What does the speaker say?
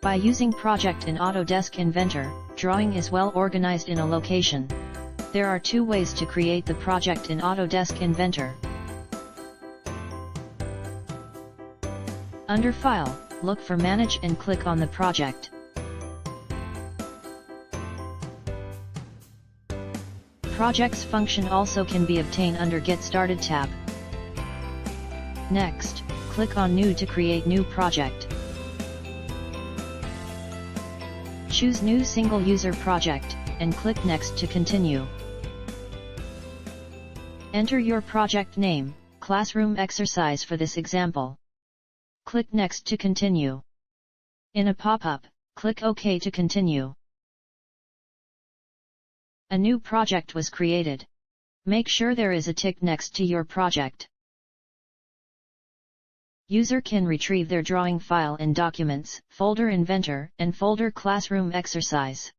By using Project in Autodesk Inventor, drawing is well organized in a location. There are two ways to create the project in Autodesk Inventor. Under File, look for Manage and click on the project. Projects function also can be obtained under Get Started tab. Next, click on New to create new project. Choose New Single User Project, and click Next to continue. Enter your project name, Classroom Exercise for this example. Click Next to continue. In a pop-up, click OK to continue. A new project was created. Make sure there is a tick next to your project. User can retrieve their drawing file in Documents, folder Inventor, and folder Classroom Exercise.